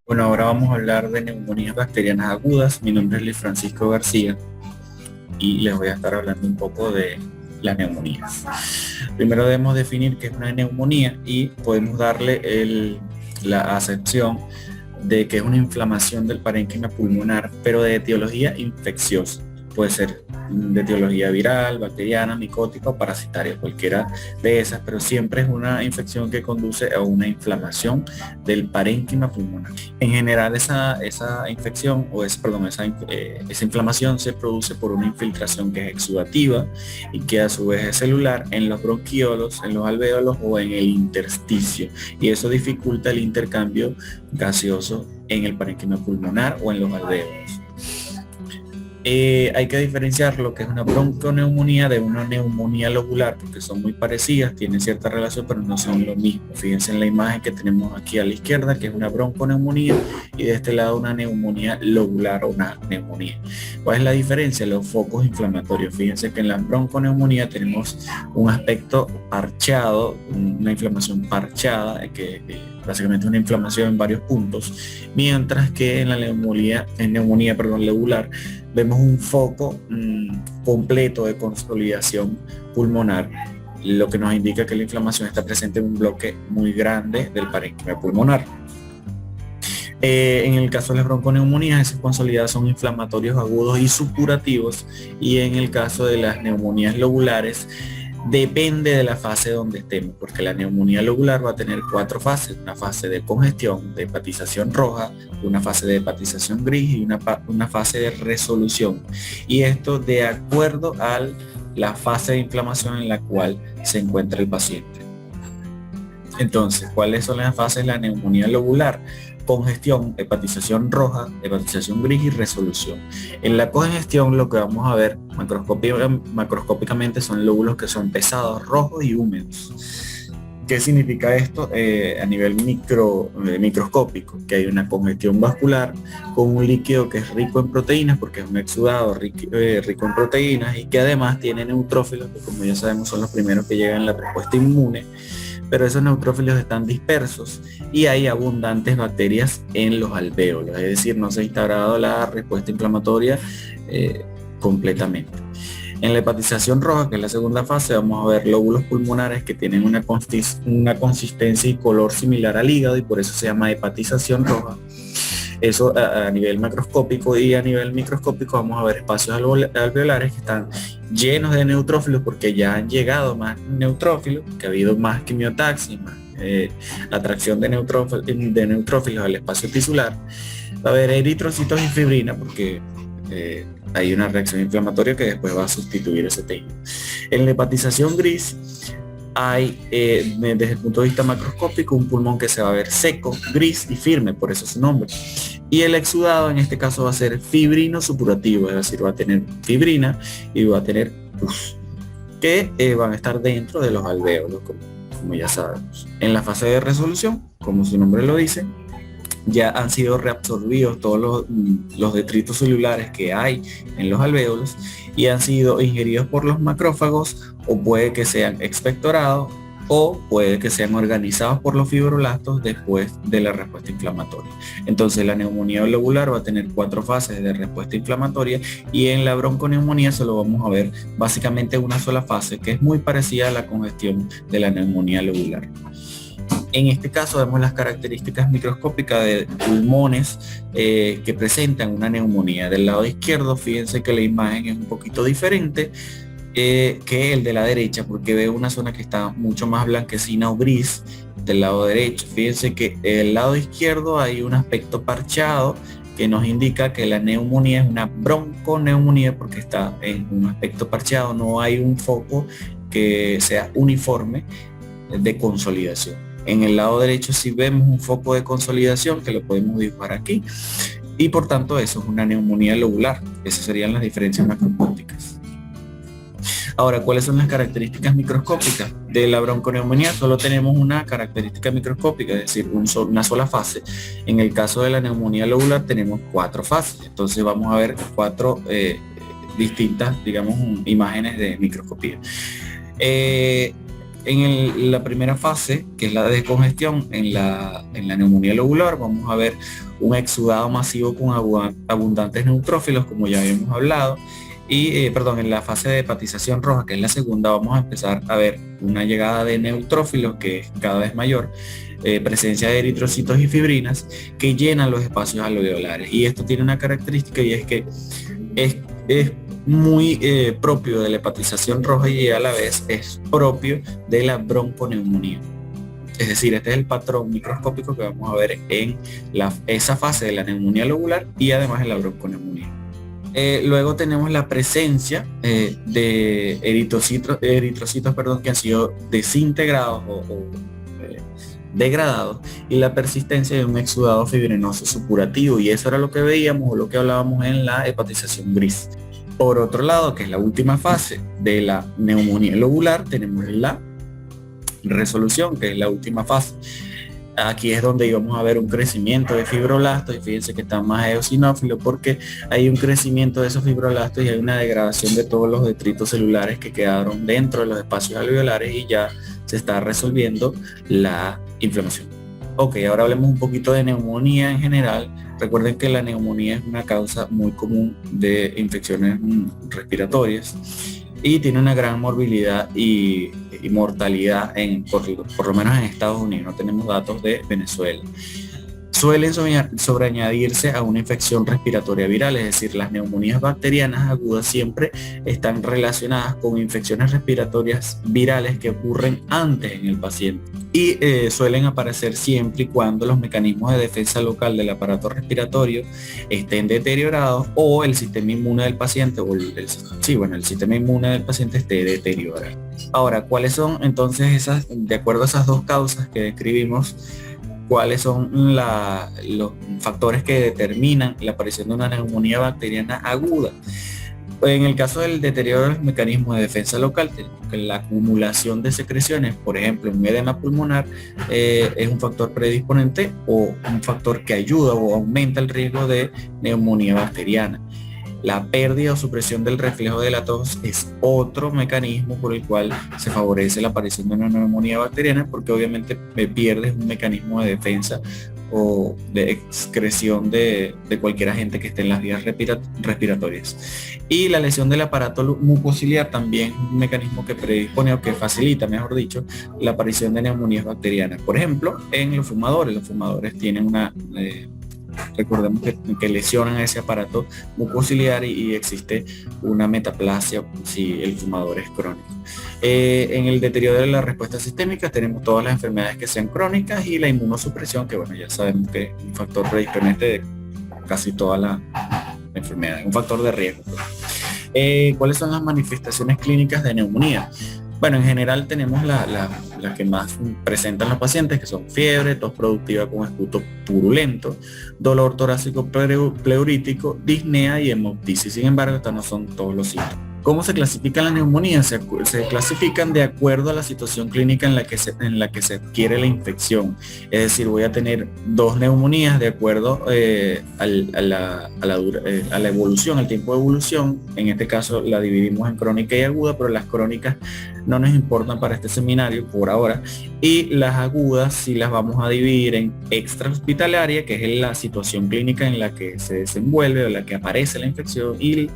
Bueno, ahora vamos a hablar de neumonías bacterianas agudas. Mi nombre es Luis Francisco García y les voy a estar hablando un poco de las neumonías. Primero debemos definir qué es una neumonía y podemos darle la acepción de que es una inflamación del parénquima pulmonar, pero de etiología infecciosa. Puede ser de etiología viral, bacteriana, micótica o parasitaria, cualquiera de esas, pero siempre es una infección que conduce a una inflamación del parénquima pulmonar. En general esa infección o esa inflamación se produce por una infiltración que es exudativa y que a su vez es celular en los bronquiolos, en los alvéolos o en el intersticio, y eso dificulta el intercambio gaseoso en el parénquima pulmonar o en los alvéolos. Hay que diferenciar lo que es una bronconeumonía de una neumonía lobular, porque son muy parecidas, tienen cierta relación, pero no son lo mismo. Fíjense en la imagen que tenemos aquí a la izquierda, que es una bronconeumonía, y de este lado una neumonía lobular o una neumonía. ¿Cuál es la diferencia? Los focos inflamatorios. Fíjense que en la bronconeumonía tenemos un aspecto parchado, una inflamación parchada, que básicamente una inflamación en varios puntos, mientras que en la neumonía lobular, vemos un foco completo de consolidación pulmonar, lo que nos indica que la inflamación está presente en un bloque muy grande del parénquima pulmonar. En el caso de las bronconeumonías, esas consolidadas son inflamatorios agudos y supurativos, y en el caso de las neumonías lobulares, depende de la fase donde estemos, porque la neumonía lobular va a tener 4 fases: una fase de congestión, de hepatización roja, una fase de hepatización gris y una fase de resolución. Y esto de acuerdo a la fase de inflamación en la cual se encuentra el paciente. Entonces, ¿cuáles son las fases de la neumonía lobular? Congestión, hepatización roja, hepatización gris y resolución. En la congestión lo que vamos a ver macroscópicamente son lóbulos que son pesados, rojos y húmedos. ¿Qué significa esto a nivel microscópico? Que hay una congestión vascular con un líquido que es rico en proteínas, porque es un exudado rico en proteínas, y que además tiene neutrófilos, que como ya sabemos son los primeros que llegan a la respuesta inmune, pero esos neutrófilos están dispersos y hay abundantes bacterias en los alvéolos, es decir, no se ha instaurado la respuesta inflamatoria completamente. En la hepatización roja, que es la segunda fase, vamos a ver lóbulos pulmonares que tienen una consistencia y color similar al hígado, y por eso se llama hepatización roja. Eso a nivel macroscópico, y a nivel microscópico vamos a ver espacios alveolares que están llenos de neutrófilos, porque ya han llegado más neutrófilos, que ha habido más quimiotaxis, más atracción de neutrófilos al espacio tisular. Va a haber eritrocitos y fibrina, porque hay una reacción inflamatoria que después va a sustituir ese tejido. En la hepatización gris hay, desde el punto de vista macroscópico, un pulmón que se va a ver seco, gris y firme, por eso su nombre. Y el exudado en este caso va a ser fibrino supurativo, es decir, va a tener fibrina y va a tener pus, que van a estar dentro de los alvéolos, como ya sabemos. En la fase de resolución, como su nombre lo dice, ya han sido reabsorbidos todos los detritos celulares que hay en los alvéolos y han sido ingeridos por los macrófagos, o puede que sean expectorados, o puede que sean organizados por los fibroblastos después de la respuesta inflamatoria. Entonces la neumonía lobular va a tener 4 fases de respuesta inflamatoria, y en la bronconeumonía solo vamos a ver básicamente una sola fase, que es muy parecida a la congestión de la neumonía lobular. En este caso vemos las características microscópicas de pulmones que presentan una neumonía. Del lado izquierdo, fíjense que la imagen es un poquito diferente que el de la derecha, porque veo una zona que está mucho más blanquecina o gris del lado derecho. Fíjense que del lado izquierdo hay un aspecto parchado que nos indica que la neumonía es una bronconeumonía, porque está en un aspecto parchado, no hay un foco que sea uniforme de consolidación. En el lado derecho sí vemos un foco de consolidación que lo podemos dibujar aquí, y por tanto eso es una neumonía lobular. Esas serían las diferencias macroscópicas. Ahora, ¿cuáles son las características microscópicas? De la bronconeumonía solo tenemos una característica microscópica, es decir, una sola fase. En el caso de la neumonía lobular tenemos 4 fases. Entonces vamos a ver 4 distintas, digamos, imágenes de microscopía. la primera fase, que es la descongestión, en la neumonía lobular, vamos a ver un exudado masivo con abundantes neutrófilos, como ya habíamos hablado. Y, en la fase de hepatización roja, que es la segunda, vamos a empezar a ver una llegada de neutrófilos que es cada vez mayor, presencia de eritrocitos y fibrinas que llenan los espacios alveolares. Y esto tiene una característica, y es que es muy propio de la hepatización roja y a la vez es propio de la bronconeumonía. Es decir, este es el patrón microscópico que vamos a ver en esa fase de la neumonía lobular y además en la bronconeumonía. Luego tenemos la presencia de eritrocitos que han sido desintegrados o degradados, y la persistencia de un exudado fibrinoso supurativo, y eso era lo que veíamos o lo que hablábamos en la hepatización gris. Por otro lado, que es la última fase de la neumonía lobular, tenemos la resolución, que es la última fase. Aquí es donde íbamos a ver un crecimiento de fibroblastos, y fíjense que está más eosinófilo porque hay un crecimiento de esos fibroblastos y hay una degradación de todos los detritos celulares que quedaron dentro de los espacios alveolares, y ya se está resolviendo la inflamación. Ok, ahora hablemos un poquito de neumonía en general. Recuerden que la neumonía es una causa muy común de infecciones respiratorias y tiene una gran morbilidad y mortalidad por lo menos en Estados Unidos. No tenemos datos de Venezuela. Suelen sobreañadirse a una infección respiratoria viral, es decir, las neumonías bacterianas agudas siempre están relacionadas con infecciones respiratorias virales que ocurren antes en el paciente, y suelen aparecer siempre y cuando los mecanismos de defensa local del aparato respiratorio estén deteriorados o el sistema inmune del paciente el sistema inmune del paciente esté deteriorado. Ahora, ¿cuáles son entonces de acuerdo a esas dos causas que describimos, cuáles son los factores que determinan la aparición de una neumonía bacteriana aguda? En el caso del deterioro de los mecanismos de defensa local, la acumulación de secreciones, por ejemplo, un edema pulmonar, es un factor predisponente o un factor que ayuda o aumenta el riesgo de neumonía bacteriana. La pérdida o supresión del reflejo de la tos es otro mecanismo por el cual se favorece la aparición de una neumonía bacteriana, porque obviamente pierdes un mecanismo de defensa o de excreción de cualquier agente que esté en las vías respiratorias. Y la lesión del aparato mucociliar también es un mecanismo que predispone o que facilita, mejor dicho, la aparición de neumonías bacterianas. Por ejemplo, en los fumadores tienen recordemos que lesionan ese aparato mucociliar y existe una metaplasia si el fumador es crónico. En el deterioro de la respuesta sistémica tenemos todas las enfermedades que sean crónicas y la inmunosupresión, que ya sabemos que es un factor predisponente de casi toda la enfermedad, un factor de riesgo. ¿Cuáles son las manifestaciones clínicas de neumonía? Bueno, en general tenemos las que más presentan los pacientes, que son fiebre, tos productiva con esputo purulento, dolor torácico pleurítico, disnea y hemoptisis. Sin embargo, estos no son todos los síntomas. ¿Cómo se clasifican las neumonías? Se clasifican de acuerdo a la situación clínica en la que se adquiere la infección. Es decir, voy a tener dos neumonías de acuerdo a la evolución, al tiempo de evolución. En este caso la dividimos en crónica y aguda, pero las crónicas no nos importan para este seminario por ahora. Y las agudas sí las vamos a dividir en extrahospitalaria, que es la situación clínica en la que se desenvuelve o en la que aparece la infección, y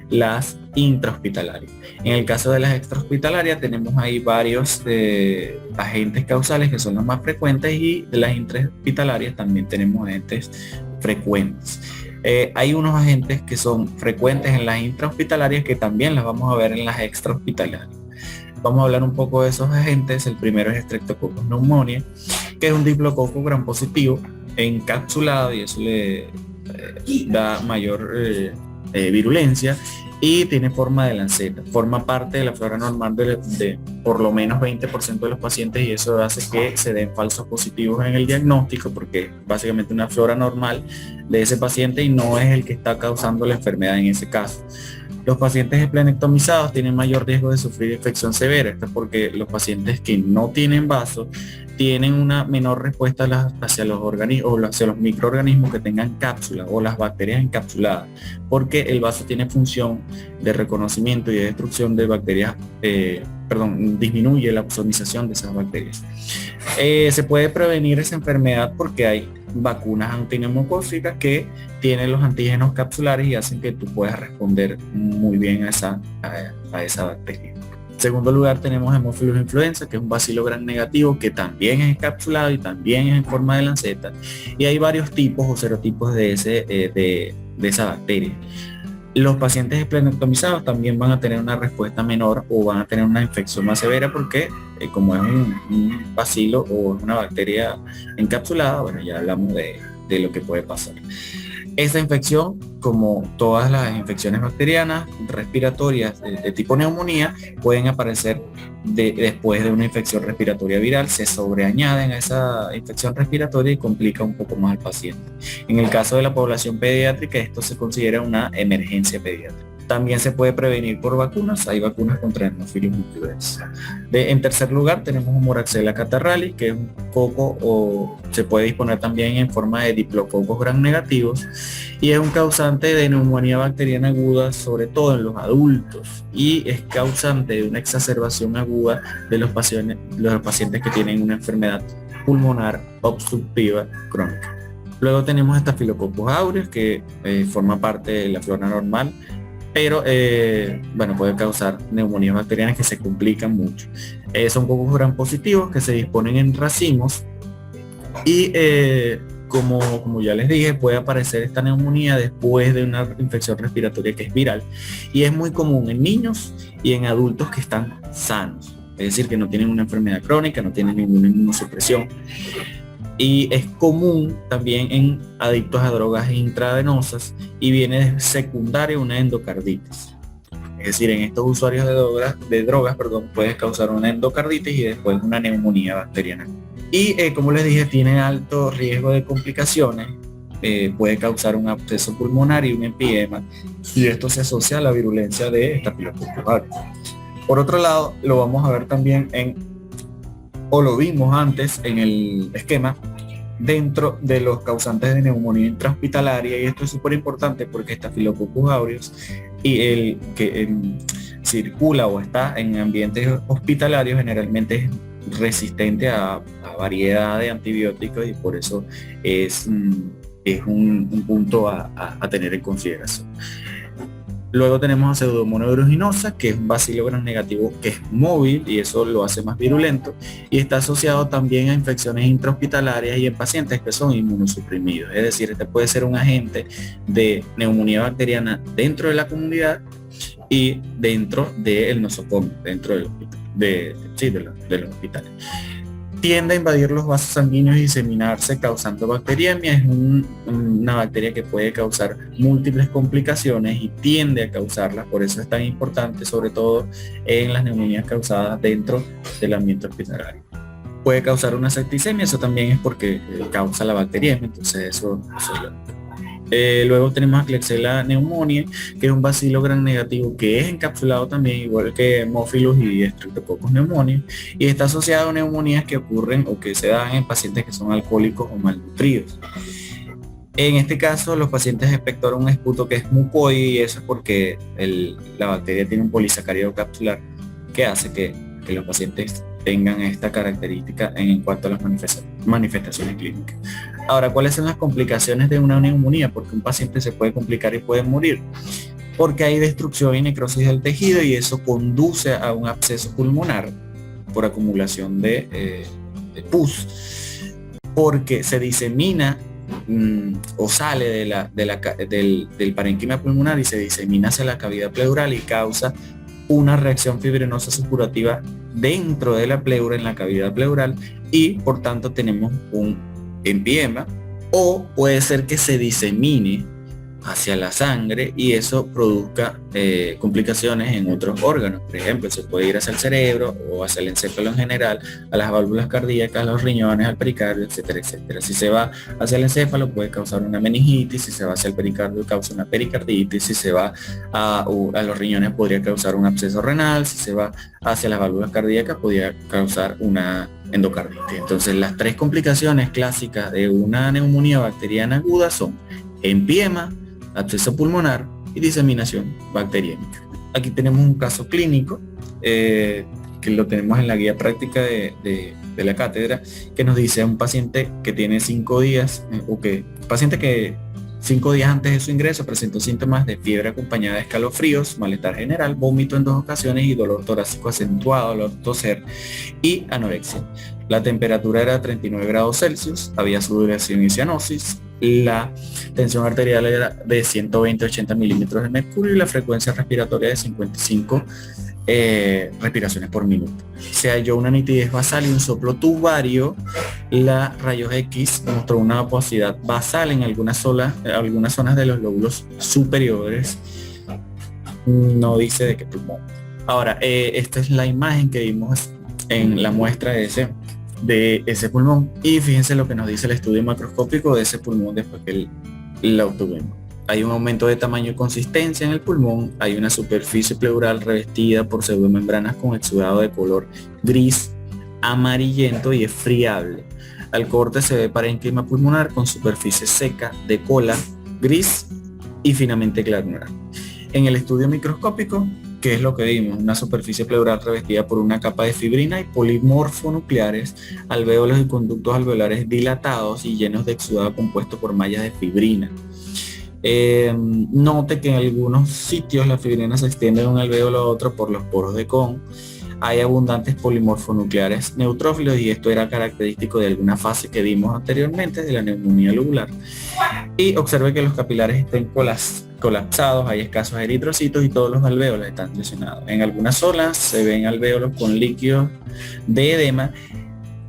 las intrahospitalarias. En el caso de las extrahospitalarias tenemos ahí varios agentes causales que son los más frecuentes, y de las intrahospitalarias también tenemos agentes frecuentes. Hay unos agentes que son frecuentes en las intrahospitalarias que también las vamos a ver en las extrahospitalarias. Vamos a hablar un poco de esos agentes. El primero es Streptococcus pneumoniae, que es un diplococo gram positivo encapsulado, y eso le da mayor virulencia, y tiene forma de lanceta. Forma parte de la flora normal de por lo menos 20% de los pacientes, y eso hace que se den falsos positivos en el diagnóstico, porque es básicamente una flora normal de ese paciente y no es el que está causando la enfermedad en ese caso. Los pacientes esplenectomizados tienen mayor riesgo de sufrir infección severa. Esto es porque los pacientes que no tienen vaso tienen una menor respuesta hacia los organismos o hacia los microorganismos que tengan cápsula o las bacterias encapsuladas, porque el vaso tiene función de reconocimiento y de destrucción de bacterias perdón, disminuye la ozonización de esas bacterias. Se puede prevenir esa enfermedad porque hay vacunas antineumocócicas que tienen los antígenos capsulares y hacen que tú puedas responder muy bien a esa bacteria. En segundo lugar tenemos Haemophilus influenza, que es un bacilo gram negativo que también es encapsulado y también es en forma de lanceta. Y hay varios tipos o serotipos de esa bacteria. Los pacientes esplenectomizados también van a tener una respuesta menor o van a tener una infección más severa porque como es un bacilo o una bacteria encapsulada, bueno, ya hablamos de lo que puede pasar. Esta infección, como todas las infecciones bacterianas respiratorias de tipo neumonía, pueden aparecer después de una infección respiratoria viral, se sobreañaden a esa infección respiratoria y complica un poco más al paciente. En el caso de la población pediátrica, esto se considera una emergencia pediátrica. También se puede prevenir por vacunas, hay vacunas contra Haemophilus influenza. En tercer lugar tenemos Moraxella catarrhalis, que es un coco o se puede disponer también en forma de diplococos gram negativos y es un causante de neumonía bacteriana aguda, sobre todo en los adultos, y es causante de una exacerbación aguda de los pacientes que tienen una enfermedad pulmonar obstructiva crónica. Luego tenemos Staphylococcus aureus, que forma parte de la flora normal, pero bueno, puede causar neumonías bacterianas que se complican mucho. Son cocos gram positivos que se disponen en racimos y como ya les dije, puede aparecer esta neumonía después de una infección respiratoria que es viral y es muy común en niños y en adultos que están sanos, es decir, que no tienen una enfermedad crónica, no tienen ninguna inmunosupresión. Y es común también en adictos a drogas intravenosas y viene de secundaria una endocarditis. Es decir, en estos usuarios de drogas, puede causar una endocarditis y después una neumonía bacteriana. Y como les dije, tiene alto riesgo de complicaciones, puede causar un absceso pulmonar y un empiema, y esto se asocia a la virulencia de Staphylococcus aureus. Por otro lado, lo vamos a ver también o lo vimos antes en el esquema, dentro de los causantes de neumonía intrahospitalaria, y esto es súper importante porque Staphylococcus aureus y el que circula o está en ambientes hospitalarios generalmente es resistente a variedad de antibióticos y por eso es un punto a tener en consideración. Luego tenemos a Pseudomonas aeruginosa, que es un bacilo gram negativo que es móvil y eso lo hace más virulento y está asociado también a infecciones intrahospitalarias y en pacientes que son inmunosuprimidos. Es decir, este puede ser un agente de neumonía bacteriana dentro de la comunidad y dentro del nosocomio, dentro del hospital, de los hospitales. Tiende a invadir los vasos sanguíneos y diseminarse causando bacteriemia. Es una bacteria que puede causar múltiples complicaciones y tiende a causarlas, por eso es tan importante, sobre todo en las neumonías causadas dentro del ambiente hospitalario. Puede causar una septicemia, eso también es porque causa la bacteriemia, entonces eso es lo. Luego tenemos a Klebsiella pneumoniae, que es un bacilo gram negativo que es encapsulado también, igual que Haemophilus y Streptococcus pneumoniae, y está asociado a neumonías que ocurren o que se dan en pacientes que son alcohólicos o malnutridos. En este caso, los pacientes expectoran un esputo que es mucoide y eso es porque la bacteria tiene un polisacárido capsular que hace que los pacientes tengan esta característica en cuanto a las manifestaciones clínicas. Ahora, ¿cuáles son las complicaciones de una neumonía? Porque un paciente se puede complicar y puede morir. Porque hay destrucción y necrosis del tejido y eso conduce a un absceso pulmonar por acumulación de pus. Porque se disemina o sale del parénquima pulmonar y se disemina hacia la cavidad pleural y causa una reacción fibrinosa supurativa dentro de la pleura, en la cavidad pleural, y por tanto tenemos un empiema, o puede ser que se disemine hacia la sangre y eso produzca complicaciones en otros órganos. Por ejemplo, se puede ir hacia el cerebro o hacia el encéfalo en general, a las válvulas cardíacas, a los riñones, al pericardio, etcétera, etcétera. Si se va hacia el encéfalo puede causar una meningitis, si se va hacia el pericardio causa una pericarditis, si se va a los riñones podría causar un absceso renal, si se va hacia las válvulas cardíacas podría causar una endocarditis. Entonces las tres complicaciones clásicas de una neumonía bacteriana aguda son empiema, absceso pulmonar y diseminación bacteriémica. Aquí tenemos un caso clínico que que lo tenemos en la guía práctica de la cátedra, que nos dice a un paciente que tiene 5 días, paciente que 5 días antes de su ingreso presentó síntomas de fiebre acompañada de escalofríos, malestar general, vómito en 2 ocasiones y dolor torácico acentuado, dolor toser y anorexia. La temperatura era 39 grados Celsius, había sudoración y cianosis, la tensión arterial era de 120-80 milímetros de mercurio y la frecuencia respiratoria de 55 respiraciones por minuto. Se halló una nitidez basal y un soplo tubario. La rayos X mostró una opacidad basal en algunas zonas de los lóbulos superiores. No dice de qué pulmón. Ahora, esta es la imagen que vimos en la muestra de ese pulmón, y fíjense lo que nos dice el estudio macroscópico de ese pulmón después que la obtuvimos. Hay un aumento de tamaño y consistencia en el pulmón, hay una superficie pleural revestida por pseudomembranas con exudado de color gris amarillento y es friable. Al corte se ve parénquima pulmonar con superficie seca de cola gris y finamente granular. En el estudio microscópico, ¿qué es lo que vimos? Una superficie pleural revestida por una capa de fibrina y polimorfonucleares, alvéolos y conductos alveolares dilatados y llenos de exudado compuesto por mallas de fibrina. Note que en algunos sitios la fibrina se extiende de un alvéolo a otro por los poros de Kohn. Hay abundantes polimorfonucleares neutrófilos y esto era característico de alguna fase que vimos anteriormente de la neumonía lobular. Y observe que los capilares estén colapsados, hay escasos eritrocitos y todos los alvéolos están lesionados. En algunas zonas se ven alvéolos con líquidos de edema.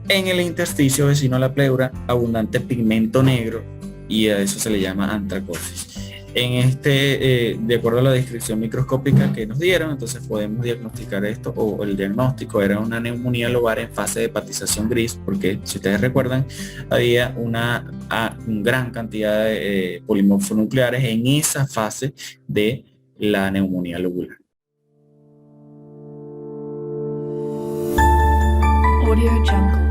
En el intersticio vecino a la pleura, abundante pigmento negro y a eso se le llama antracosis. De acuerdo a la descripción microscópica que nos dieron, entonces podemos diagnosticar esto, o el diagnóstico era una neumonía lobar en fase de hepatización gris, porque si ustedes recuerdan, había una gran cantidad de polimorfonucleares en esa fase de la neumonía lobular. Audio Jungle.